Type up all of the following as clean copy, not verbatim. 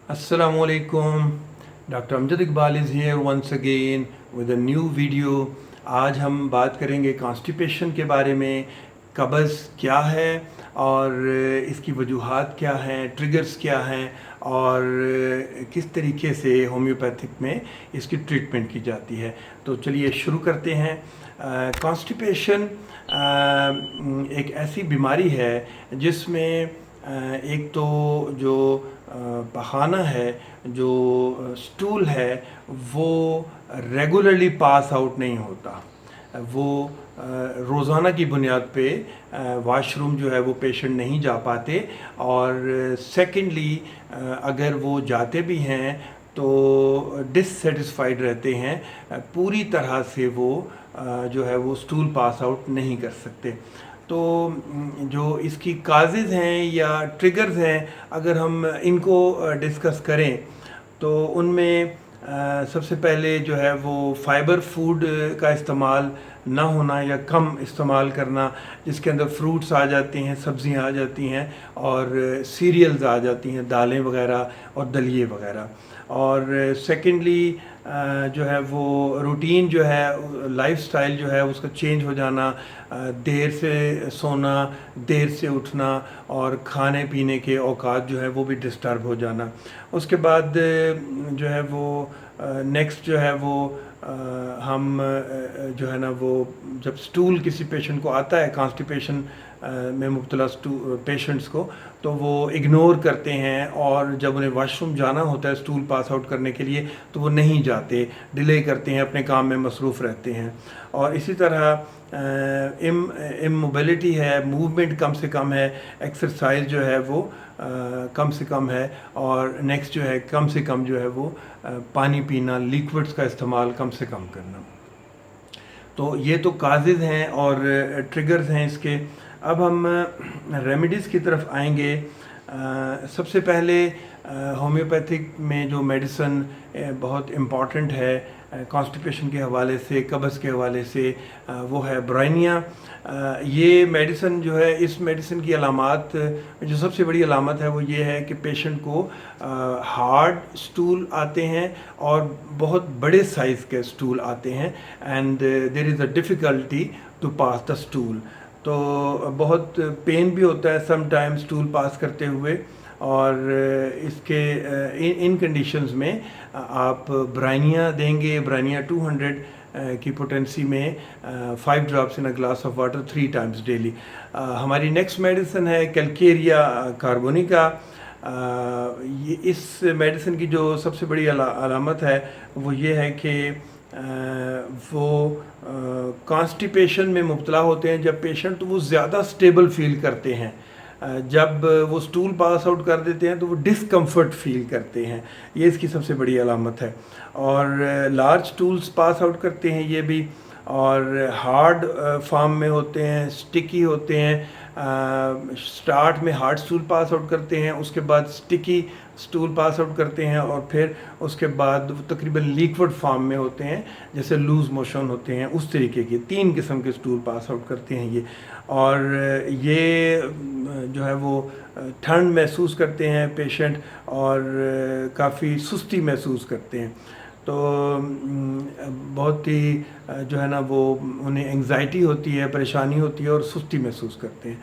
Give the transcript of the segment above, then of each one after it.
Assalamualaikum. Doctor Amjad Iqbal is here once again with a new video. आज हम बात करेंगे कॉन्स्टिपेशन के बारे में। कब्ज़ क्या है और इसकी वजूहात क्या हैं, ट्रिगर्स क्या हैं और किस तरीके से होम्योपैथिक में इसकी ट्रीटमेंट की जाती है। तो चलिए शुरू करते हैं। कॉन्स्टिपेशन एक ऐसी बीमारी है जिसमें एक तो जो पखाना है, जो स्टूल है, वो रेगुलरली पास आउट नहीं होता। वो रोज़ाना की बुनियाद पे वाशरूम जो है वो पेशेंट नहीं जा पाते। और सेकेंडली अगर वो जाते भी हैं तो डिससेटिस्फाइड रहते हैं, पूरी तरह से वो जो है वो स्टूल पास आउट नहीं कर सकते। तो जो इसकी काजेज़ हैं या ट्रिगर्स हैं, अगर हम इनको डिस्कस करें तो उनमें सबसे पहले जो है वो फाइबर फूड का इस्तेमाल ना होना या कम इस्तेमाल करना, जिसके अंदर फ्रूट्स आ जाती हैं, सब्जियां आ जाती हैं और सीरियल्स आ जाती हैं, दालें वगैरह और दलिए वगैरह। और सेकेंडली जो है वो रूटीन जो है, लाइफस्टाइल जो है उसका चेंज हो जाना, देर से सोना, देर से उठना और खाने पीने के औकात जो है वो भी डिस्टर्ब हो जाना। उसके बाद जो है वो नेक्स्ट जो है वो हम जो है ना वो जब स्टूल किसी पेशेंट को आता है, कॉन्स्टिपेशन में मुब्तला पेशेंट्स को, तो वो इग्नोर करते हैं और जब उन्हें वॉशरूम जाना होता है स्टूल पास आउट करने के लिए तो वो नहीं जाते, डिले करते हैं, अपने काम में मसरूफ़ रहते हैं। और इसी तरह इमोबिलिटी है, मूवमेंट कम से कम है, एक्सरसाइज जो है वो कम से कम है। और नेक्स्ट जो है कम से कम जो है वो पानी पीना, लिक्विड्स का इस्तेमाल कम से कम करना। तो ये तो काजेज़ हैं और ट्रिगर्स हैं इसके। अब हम रेमेडीज़ की तरफ आएंगे। सबसे पहले होम्योपैथिक में जो मेडिसन बहुत इम्पॉर्टेंट है कॉन्स्टिपेशन के हवाले से, कब्ज़ के हवाले से, वो है ब्राइनिया। ये मेडिसन जो है, इस मेडिसिन की अलामात, जो सबसे बड़ी अलामत है वो ये है कि पेशेंट को हार्ड स्टूल आते हैं और बहुत बड़े साइज़ के स्टूल आते हैं and there is a difficulty to pass the stool. तो बहुत पेन भी होता है सम टाइम स्टूल पास करते हुए। और इसके इन कंडीशंस में आप ब्राइनिया देंगे। ब्राइनिया 200 की पोटेंसी में 5 drops in a glass of water 3 times daily. हमारी नेक्स्ट मेडिसिन है कैल्केरिया कार्बोनिका। ये इस मेडिसिन की जो सबसे बड़ी अलामत है वो ये है कि वो कॉन्स्टिपेशन में मुब्तला होते हैं जब पेशेंट, तो वो ज़्यादा स्टेबल फील करते हैं। जब वो स्टूल पास आउट कर देते हैं तो वो डिस्कम्फर्ट फील करते हैं। ये इसकी सबसे बड़ी अलामत है। और लार्ज स्टूल्स पास आउट करते हैं ये भी, और हार्ड फॉर्म में होते हैं, स्टिकी होते हैं। स्टार्ट में हार्ड स्टूल पास आउट करते हैं, उसके बाद स्टिकी स्टूल पास आउट करते हैं और फिर उसके बाद तकरीबन लिक्विड फॉर्म में होते हैं, जैसे लूज़ मोशन होते हैं, उस तरीके के 3 किस्म के स्टूल पास आउट करते हैं ये। और ये जो है वो ठंड महसूस करते हैं पेशेंट और काफ़ी सुस्ती महसूस करते हैं। तो बहुत ही जो है ना वो उन्हें एंग्जाइटी होती है, परेशानी होती है और सुस्ती महसूस करते हैं।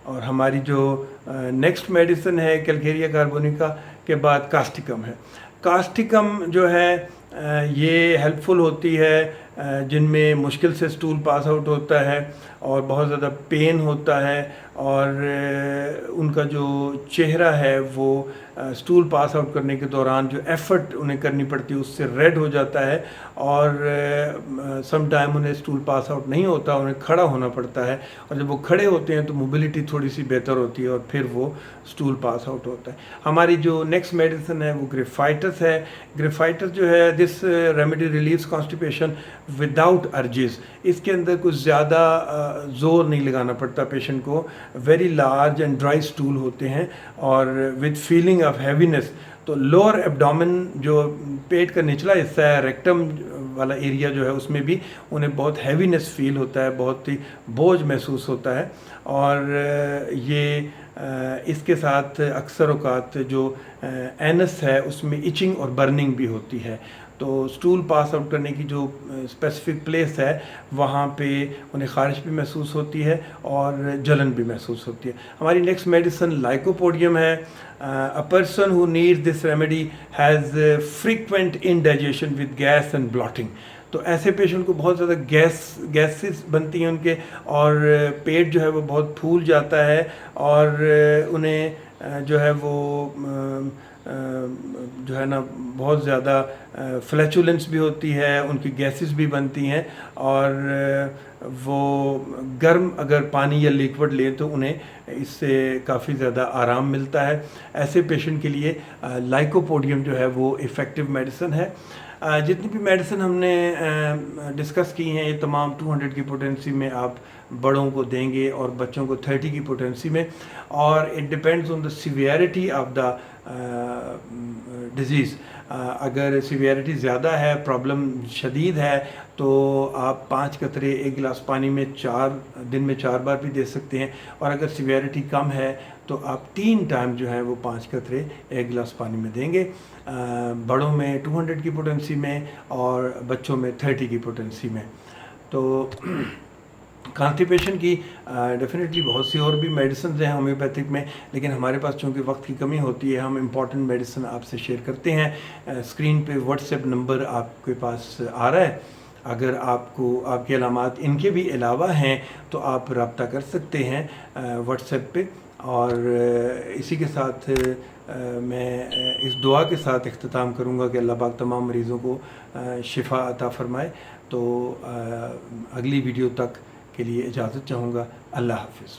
और हमारी जो नेक्स्ट मेडिसिन है कैल्केरिया कार्बोनिका के बाद कास्टिकम है। कास्टिकम जो है ये हेल्पफुल होती है जिनमें मुश्किल से स्टूल पास आउट होता है और बहुत ज़्यादा पेन होता है और उनका जो चेहरा है वो स्टूल पास आउट करने के दौरान जो एफ़र्ट उन्हें करनी पड़ती है उससे रेड हो जाता है और सम टाइम उन्हें स्टूल पास आउट नहीं होता, उन्हें खड़ा होना पड़ता है। और जब वो खड़े होते हैं तो मोबिलिटी थोड़ी सी बेहतर होती है और फिर वो स्टूल पास आउट होता है। हमारी जो नेक्स्ट मेडिसिन है वो ग्रेफाइटस है। ग्रेफाइटस जो है, this remedy relieves constipation without urges. इसके अंदर कुछ ज़्यादा ज़ोर नहीं लगाना पड़ता पेशेंट को। Very large and dry stool होते हैं और विद फीलिंग ऑफ हैवीनेस। तो लोअर एब्डोमेन, जो पेट का निचला हिस्सा है, रेक्टम वाला एरिया जो है, उसमें भी उन्हें बहुत हैवीनेस फील होता है, बहुत ही बोझ महसूस होता है। और ये इसके साथ अक्सर औक़ात जो एनस है उसमें इचिंग और बर्निंग भी होती है। तो स्टूल पास आउट करने की जो स्पेसिफिक प्लेस है वहाँ पे उन्हें ख़ारिश भी महसूस होती है और जलन भी महसूस होती है। हमारी नेक्स्ट मेडिसिन लाइकोपोडियम है। A person who needs this remedy has frequent indigestion with gas and blotting. तो ऐसे पेशेंट को बहुत ज़्यादा गैसेस बनती हैं उनके, और पेट जो है वो बहुत फूल जाता है, और उन्हें जो है वो जो है ना बहुत ज़्यादा फ्लैचुलेंस भी होती है, उनकी गैसेस भी बनती हैं, और वो गर्म अगर पानी या लिक्विड लें तो उन्हें इससे काफ़ी ज़्यादा आराम मिलता है। ऐसे पेशेंट के लिए लाइकोपोडियम जो है वो इफ़ेक्टिव मेडिसिन है। जितनी भी मेडिसिन हमने डिस्कस की हैं ये तमाम 200 की पोटेंसी में आप बड़ों को देंगे और बच्चों को 30 की पोटेंसी में, और it depends on the severity of the disease. अगर सीवियरिटी ज़्यादा है, प्रॉब्लम शदीद है, तो आप 5 कतरे 1 गिलास पानी में दिन में 4 बार भी दे सकते हैं, और अगर सीवियरिटी कम है तो आप 3 टाइम जो है वो 5 कतरे 1 गिलास पानी में देंगे। बड़ों में 200 की पोटेंसी में और बच्चों में 30 की पोटेंसी में। तो कॉन्स्टिपेशन की डेफिनेटली बहुत सी और भी मेडिसिन हैं होम्योपैथिक में, लेकिन हमारे पास चूँकि वक्त की कमी होती है हम इम्पॉर्टेंट मेडिसिन आपसे शेयर करते हैं। स्क्रीन पे व्हाट्सएप नंबर आपके पास आ रहा है। अगर आपको आपके अलामात इनके भी अलावा हैं तो आप रब्ता कर सकते हैं व्हाट्सएप पे। और इसी के साथ मैं इस दुआ के साथ इख्तिताम करूँगा कि अल्लाह पाक तमाम मरीज़ों को शिफा अता फ़रमाए। तो अगली वीडियो तक के लिए इजाज़त चाहूँगा। अल्लाह हाफ़िज़।